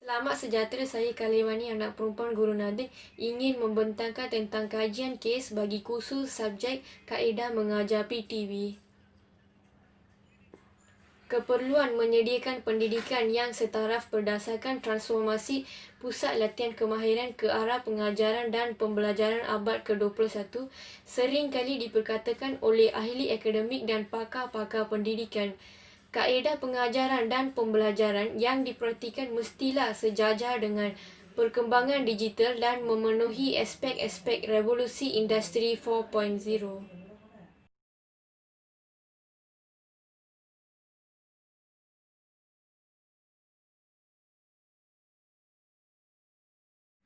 Selamat sejahtera, saya Kalewani, anak perempuan Guru Nadik, ingin membentangkan tentang kajian kes bagi kursus subjek kaedah mengajar PTV. Keperluan menyediakan pendidikan yang setaraf berdasarkan transformasi pusat latihan kemahiran ke arah pengajaran dan pembelajaran abad ke-21 sering kali diperkatakan oleh ahli akademik dan pakar-pakar pendidikan. Kaedah pengajaran dan pembelajaran yang diperhatikan mestilah sejajar dengan perkembangan digital dan memenuhi aspek-aspek revolusi industri 4.0.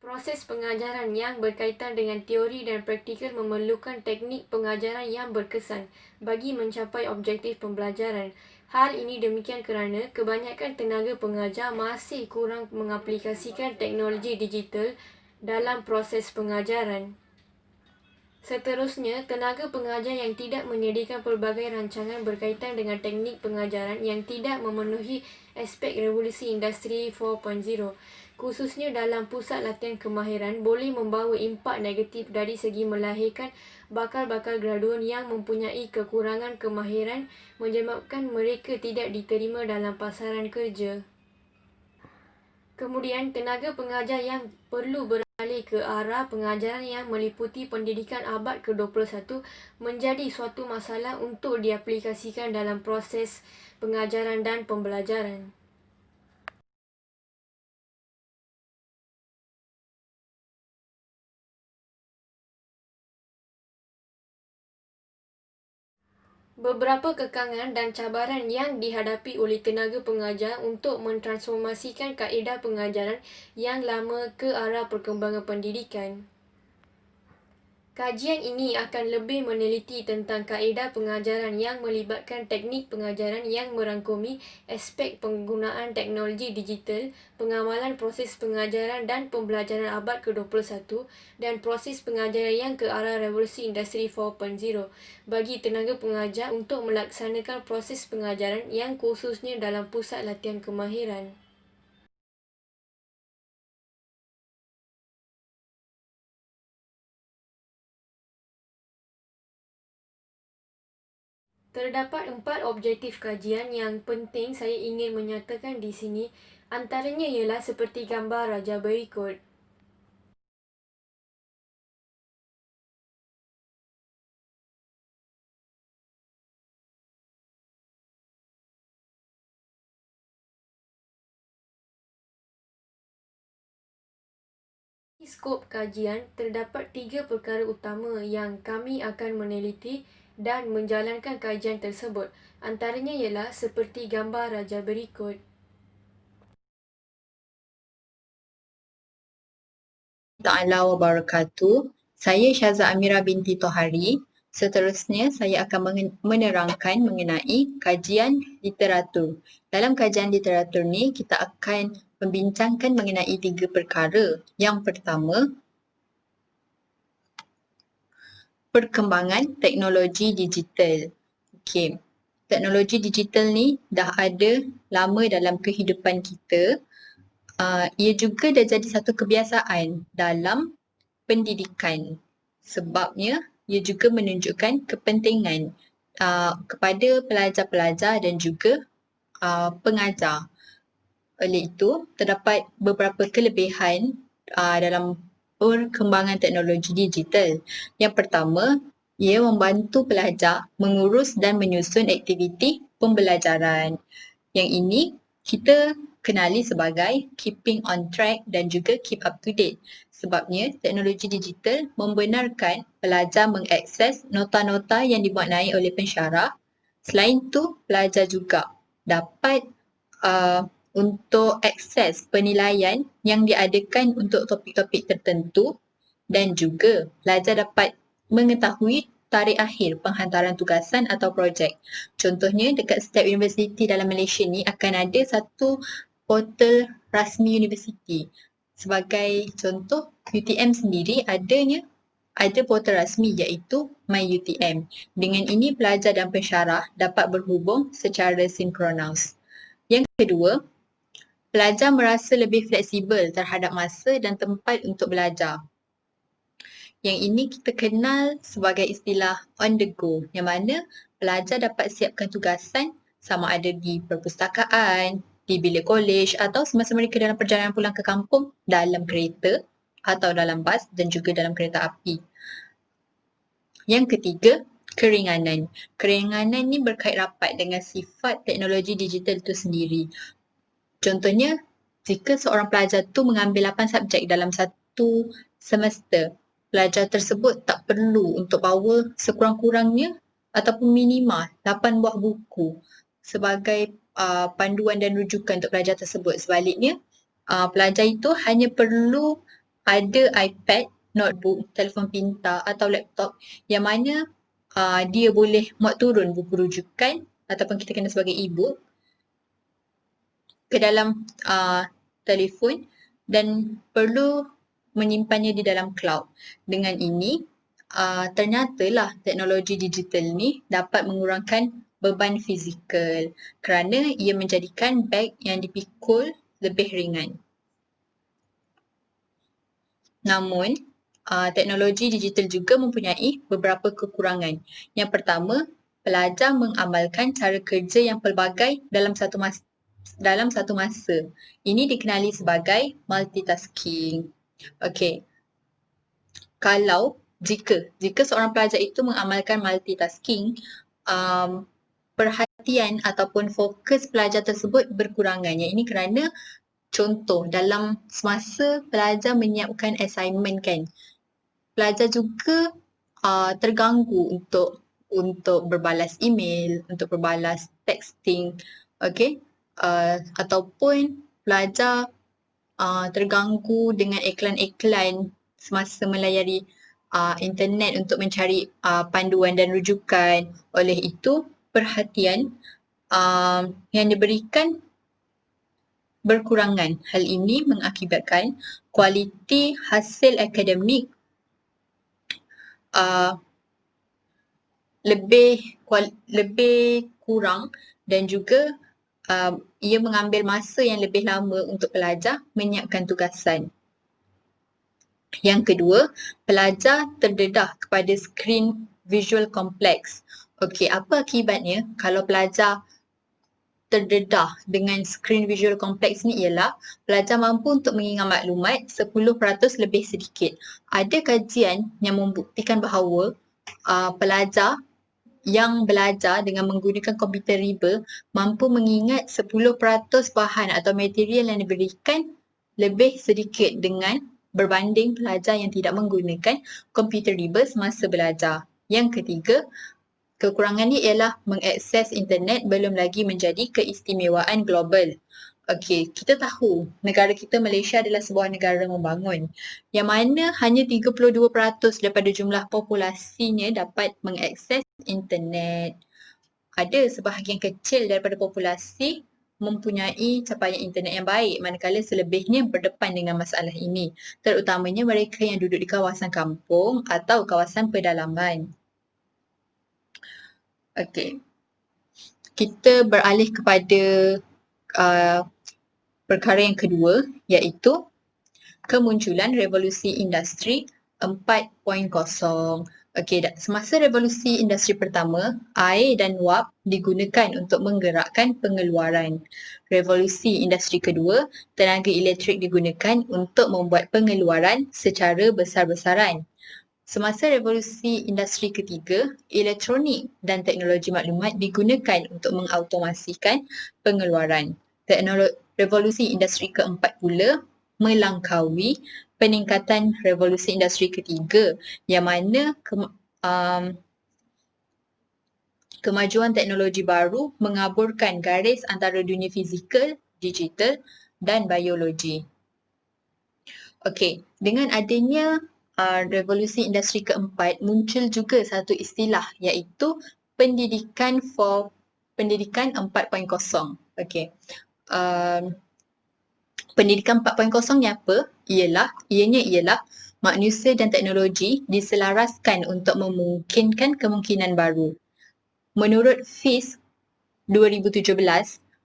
Proses pengajaran yang berkaitan dengan teori dan praktikal memerlukan teknik pengajaran yang berkesan bagi mencapai objektif pembelajaran. Hal ini demikian kerana kebanyakan tenaga pengajar masih kurang mengaplikasikan teknologi digital dalam proses pengajaran. Seterusnya, tenaga pengajar yang tidak menyediakan pelbagai rancangan berkaitan dengan teknik pengajaran yang tidak memenuhi aspek revolusi industri 4.0, khususnya dalam pusat latihan kemahiran, boleh membawa impak negatif dari segi melahirkan bakal-bakal graduan yang mempunyai kekurangan kemahiran menyebabkan mereka tidak diterima dalam pasaran kerja. Kemudian, tenaga pengajar yang perlu beralih ke arah pengajaran yang meliputi pendidikan abad ke-21 menjadi suatu masalah untuk diaplikasikan dalam proses pengajaran dan pembelajaran. Beberapa kekangan dan cabaran yang dihadapi oleh tenaga pengajar untuk mentransformasikan kaedah pengajaran yang lama ke arah perkembangan pendidikan. Kajian ini akan lebih meneliti tentang kaedah pengajaran yang melibatkan teknik pengajaran yang merangkumi aspek penggunaan teknologi digital, pengawalan proses pengajaran dan pembelajaran abad ke-21 dan proses pengajaran yang ke arah revolusi industri 4.0 bagi tenaga pengajar untuk melaksanakan proses pengajaran yang khususnya dalam pusat latihan kemahiran. Terdapat 4 objektif kajian yang penting saya ingin menyatakan di sini. Antaranya ialah seperti gambar raja berikut. Di skop kajian, terdapat 3 perkara utama yang kami akan meneliti dan menjalankan kajian tersebut. Antaranya ialah seperti gambar raja berikut. Ta'ala wabarakatuh. Saya Syaza Amira binti Tohari. Seterusnya, saya akan menerangkan mengenai kajian literatur. Dalam kajian literatur ni, kita akan membincangkan mengenai 3 perkara. Yang pertama, perkembangan teknologi digital. Okey. Teknologi digital ni dah ada lama dalam kehidupan kita. Ia juga dah jadi satu kebiasaan dalam pendidikan. Sebabnya, ia juga menunjukkan kepentingan kepada pelajar-pelajar dan juga pengajar. Oleh itu, terdapat beberapa kelebihan dalam perkembangan teknologi digital. Yang pertama, ia membantu pelajar mengurus dan menyusun aktiviti pembelajaran. Yang ini kita kenali sebagai keeping on track dan juga keep up to date. Sebabnya teknologi digital membenarkan pelajar mengakses nota-nota yang dibuat naik oleh pensyarah. Selain itu, pelajar juga dapat untuk akses penilaian yang diadakan untuk topik-topik tertentu dan juga pelajar dapat mengetahui tarikh akhir penghantaran tugasan atau projek. Contohnya, dekat setiap universiti dalam Malaysia ni akan ada satu portal rasmi universiti. Sebagai contoh, UTM sendiri ada portal rasmi iaitu MyUTM. Dengan ini, pelajar dan pensyarah dapat berhubung secara sinkronus. Yang kedua, Pelajar merasa lebih fleksibel terhadap masa dan tempat untuk belajar. Yang ini kita kenal sebagai istilah on the go, yang mana pelajar dapat siapkan tugasan sama ada di perpustakaan, di bilik kolej atau semasa mereka dalam perjalanan pulang ke kampung dalam kereta atau dalam bas dan juga dalam kereta api. Yang ketiga, keringanan. Keringanan ni berkait rapat dengan sifat teknologi digital itu sendiri. Contohnya, jika seorang pelajar tu mengambil 8 subjek dalam satu semester, pelajar tersebut tak perlu untuk bawa sekurang-kurangnya ataupun minima 8 buah buku sebagai panduan dan rujukan untuk pelajar tersebut. Sebaliknya, pelajar itu hanya perlu ada iPad, notebook, telefon pintar atau laptop yang mana dia boleh muat turun buku rujukan ataupun kita kenal sebagai e-book ke dalam telefon dan perlu menyimpannya di dalam cloud. Dengan ini, ternyatalah teknologi digital ni dapat mengurangkan beban fizikal kerana ia menjadikan beg yang dipikul lebih ringan. Namun, teknologi digital juga mempunyai beberapa kekurangan. Yang pertama, pelajar mengamalkan cara kerja yang pelbagai dalam satu masa. Ini dikenali sebagai multitasking. Okey. Jika seorang pelajar itu mengamalkan multitasking, perhatian ataupun fokus pelajar tersebut berkurangan. Yang ini kerana contoh dalam semasa pelajar menyiapkan assignment kan, pelajar juga terganggu untuk berbalas email, untuk berbalas texting, okey, ataupun pelajar terganggu dengan iklan-iklan semasa melayari internet untuk mencari panduan dan rujukan. Oleh itu, perhatian yang diberikan berkurangan. Hal ini mengakibatkan kualiti hasil akademik lebih kurang dan juga ia mengambil masa yang lebih lama untuk pelajar menyiapkan tugasan. Yang kedua, pelajar terdedah kepada skrin visual kompleks. Okey, apa akibatnya kalau pelajar terdedah dengan skrin visual kompleks ni ialah pelajar mampu untuk mengingat maklumat 10% lebih sedikit. Ada kajian yang membuktikan bahawa pelajar yang belajar dengan menggunakan komputer riba mampu mengingat 10% bahan atau material yang diberikan lebih sedikit dengan berbanding pelajar yang tidak menggunakan komputer riba semasa belajar. Yang ketiga, kekurangannya ialah mengakses internet belum lagi menjadi keistimewaan global. Okey, kita tahu negara kita Malaysia adalah sebuah negara membangun yang mana hanya 32% daripada jumlah populasinya dapat mengakses internet. Ada sebahagian kecil daripada populasi mempunyai capaian internet yang baik manakala selebihnya berdepan dengan masalah ini, terutamanya mereka yang duduk di kawasan kampung atau kawasan pedalaman. Okey. Kita beralih kepada perkara yang kedua, iaitu kemunculan revolusi industri 4.0. Okey, semasa revolusi industri pertama, air dan wap digunakan untuk menggerakkan pengeluaran. Revolusi industri kedua, tenaga elektrik digunakan untuk membuat pengeluaran secara besar-besaran. Semasa revolusi industri ketiga, elektronik dan teknologi maklumat digunakan untuk mengautomasikan pengeluaran. Revolusi industri keempat pula melangkaui peningkatan revolusi industri ketiga yang mana kemajuan teknologi baru mengaburkan garis antara dunia fizikal, digital dan biologi. Okey, dengan adanya revolusi industri keempat, muncul juga satu istilah iaitu pendidikan 4.0. Okey. Pendidikan 4.0 ni apa? Ianya ialah manusia dan teknologi diselaraskan untuk memungkinkan kemungkinan baru. Menurut FIS 2017,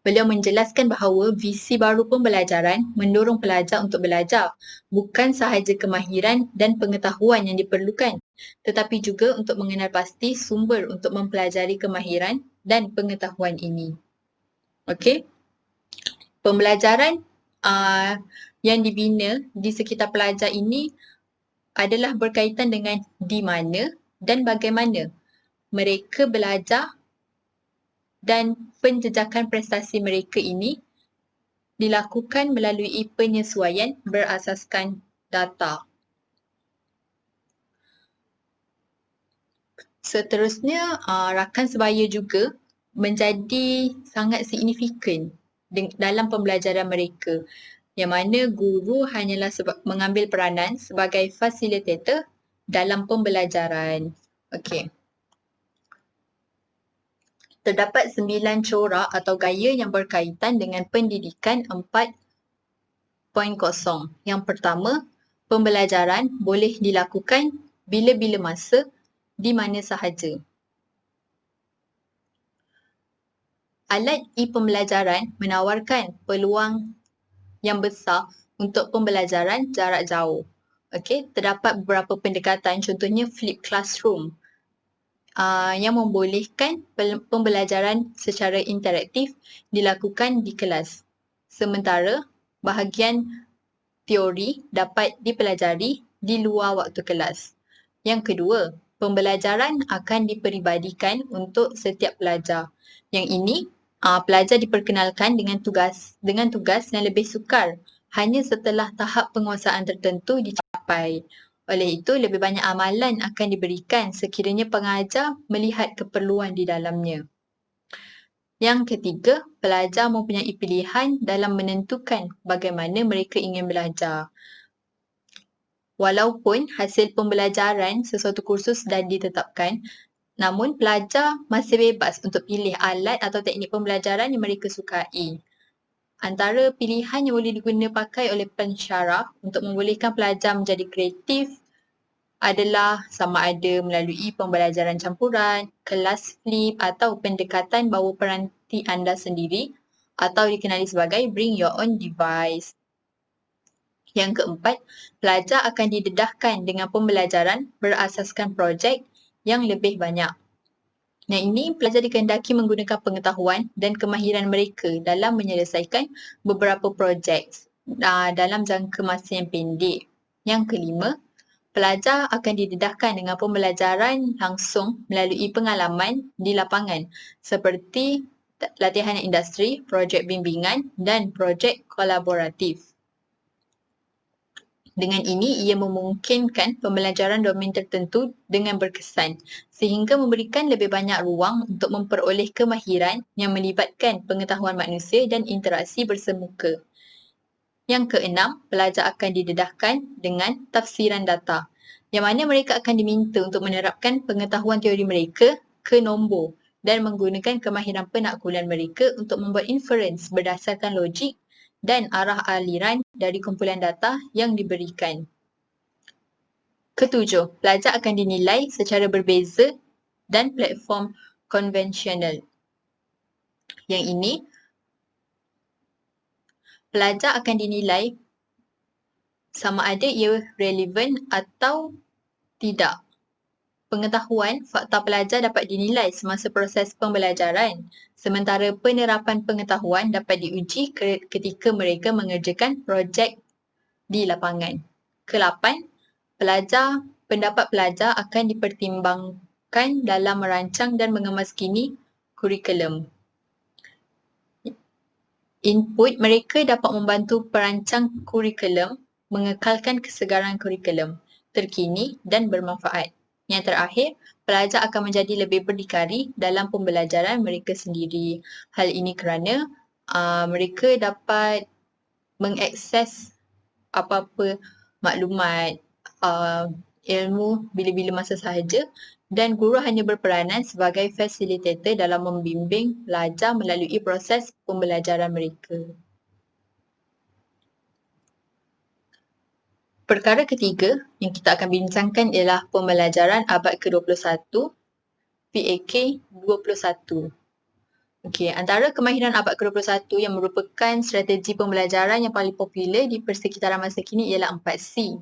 Beliau menjelaskan bahawa visi baru pembelajaran mendorong pelajar untuk belajar, bukan sahaja kemahiran dan pengetahuan yang diperlukan, tetapi juga untuk mengenal pasti sumber untuk mempelajari kemahiran dan pengetahuan ini. Okey. Pembelajaran yang dibina di sekitar pelajar ini adalah berkaitan dengan di mana dan bagaimana mereka belajar dan penjejakan prestasi mereka ini dilakukan melalui penyesuaian berasaskan data. Seterusnya, rakan sebaya juga menjadi sangat signifikan dalam pembelajaran mereka, yang mana guru hanyalah mengambil peranan sebagai fasilitator dalam pembelajaran. Okey. Terdapat 9 corak atau gaya yang berkaitan dengan pendidikan 4.0. Yang pertama, pembelajaran boleh dilakukan bila-bila masa, di mana sahaja. Alat e-pembelajaran menawarkan peluang yang besar untuk pembelajaran jarak jauh. Okey, terdapat beberapa pendekatan, contohnya flip classroom, yang membolehkan pembelajaran secara interaktif dilakukan di kelas. Sementara bahagian teori dapat dipelajari di luar waktu kelas. Yang kedua, pembelajaran akan diperibadikan untuk setiap pelajar. Yang ini, pelajar diperkenalkan dengan tugas yang lebih sukar hanya setelah tahap penguasaan tertentu dicapai. Oleh itu, lebih banyak amalan akan diberikan sekiranya pengajar melihat keperluan di dalamnya. Yang ketiga, pelajar mempunyai pilihan dalam menentukan bagaimana mereka ingin belajar. Walaupun hasil pembelajaran sesuatu kursus dah ditetapkan, namun pelajar masih bebas untuk pilih alat atau teknik pembelajaran yang mereka sukai. Antara pilihan yang boleh digunakan pakai oleh pensyarah untuk membolehkan pelajar menjadi kreatif adalah sama ada melalui pembelajaran campuran, kelas flip atau pendekatan bawa peranti anda sendiri atau dikenali sebagai bring your own device. Yang keempat, pelajar akan didedahkan dengan pembelajaran berasaskan projek yang lebih banyak. Yang ini, pelajar dikehendaki menggunakan pengetahuan dan kemahiran mereka dalam menyelesaikan beberapa projek dalam jangka masa yang pendek. Yang kelima, pelajar akan didedahkan dengan pembelajaran langsung melalui pengalaman di lapangan seperti latihan industri, projek bimbingan dan projek kolaboratif. Dengan ini, ia memungkinkan pembelajaran domain tertentu dengan berkesan sehingga memberikan lebih banyak ruang untuk memperoleh kemahiran yang melibatkan pengetahuan manusia dan interaksi bersemuka. Yang keenam, pelajar akan didedahkan dengan tafsiran data, yang mana mereka akan diminta untuk menerapkan pengetahuan teori mereka ke nombor dan menggunakan kemahiran penaklukan mereka untuk membuat inference berdasarkan logik dan arah aliran dari kumpulan data yang diberikan. Ketujuh, pelajar akan dinilai secara berbeza dan platform konvensional. Yang ini, pelajar akan dinilai sama ada ia relevan atau tidak. Pengetahuan fakta pelajar dapat dinilai semasa proses pembelajaran, sementara penerapan pengetahuan dapat diuji ketika mereka mengerjakan projek di lapangan. Kelapan, pendapat pelajar akan dipertimbangkan dalam merancang dan mengemaskini kurikulum. Input mereka dapat membantu perancang kurikulum mengekalkan kesegaran kurikulum, terkini dan bermanfaat. Yang terakhir, pelajar akan menjadi lebih berdikari dalam pembelajaran mereka sendiri. Hal ini kerana mereka dapat mengakses apa-apa maklumat, ilmu bila-bila masa sahaja dan guru hanya berperanan sebagai fasilitator dalam membimbing pelajar melalui proses pembelajaran mereka. Perkara ketiga yang kita akan bincangkan ialah pembelajaran abad ke-21, PAK 21. Okey, antara kemahiran abad ke-21 yang merupakan strategi pembelajaran yang paling popular di persekitaran masa kini ialah 4C.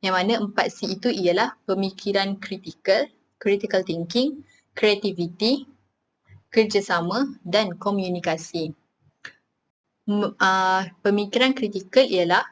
Yang mana 4C itu ialah pemikiran kritikal, critical thinking, creativity, kerjasama dan komunikasi. Pemikiran kritikal ialah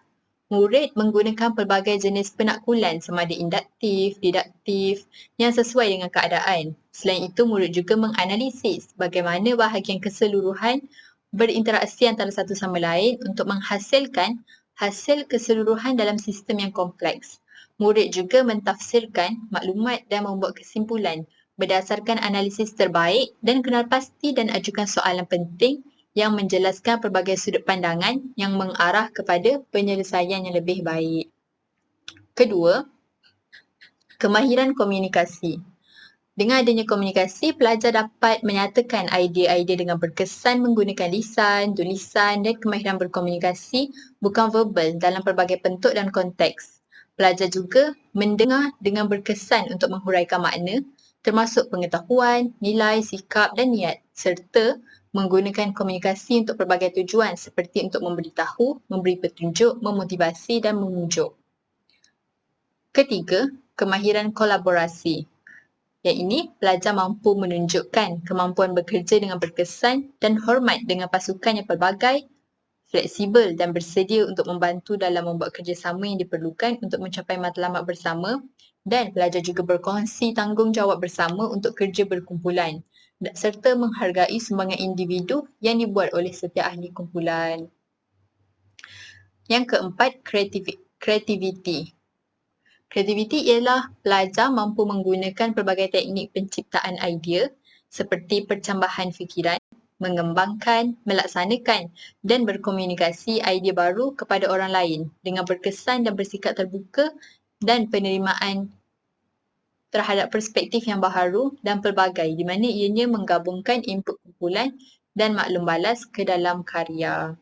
murid menggunakan pelbagai jenis penakkulan sama ada induktif, deduktif yang sesuai dengan keadaan. Selain itu, murid juga menganalisis bagaimana bahagian keseluruhan berinteraksi antara satu sama lain untuk menghasilkan hasil keseluruhan dalam sistem yang kompleks. Murid juga mentafsirkan maklumat dan membuat kesimpulan berdasarkan analisis terbaik dan kenal pasti dan ajukan soalan penting yang menjelaskan pelbagai sudut pandangan yang mengarah kepada penyelesaian yang lebih baik. Kedua, kemahiran komunikasi. Dengan adanya komunikasi, pelajar dapat menyatakan idea-idea dengan berkesan menggunakan lisan, tulisan dan kemahiran berkomunikasi bukan verbal dalam pelbagai bentuk dan konteks. Pelajar juga mendengar dengan berkesan untuk menghuraikan makna termasuk pengetahuan, nilai, sikap dan niat serta menggunakan komunikasi untuk pelbagai tujuan seperti untuk memberitahu, memberi petunjuk, memotivasi dan memujuk. Ketiga, kemahiran kolaborasi. Yang ini, pelajar mampu menunjukkan kemampuan bekerja dengan berkesan dan hormat dengan pasukan yang pelbagai, fleksibel dan bersedia untuk membantu dalam membuat kerjasama yang diperlukan untuk mencapai matlamat bersama, dan pelajar juga berkongsi tanggungjawab bersama untuk kerja berkumpulan serta menghargai sumbangan individu yang dibuat oleh setiap ahli kumpulan. Yang keempat, kreativiti. Kreativiti ialah pelajar mampu menggunakan pelbagai teknik penciptaan idea seperti percambahan fikiran, mengembangkan, melaksanakan dan berkomunikasi idea baru kepada orang lain dengan berkesan dan bersikap terbuka dan penerimaan terhadap perspektif yang baharu dan pelbagai di mana ianya menggabungkan input kumpulan dan maklum balas ke dalam karya.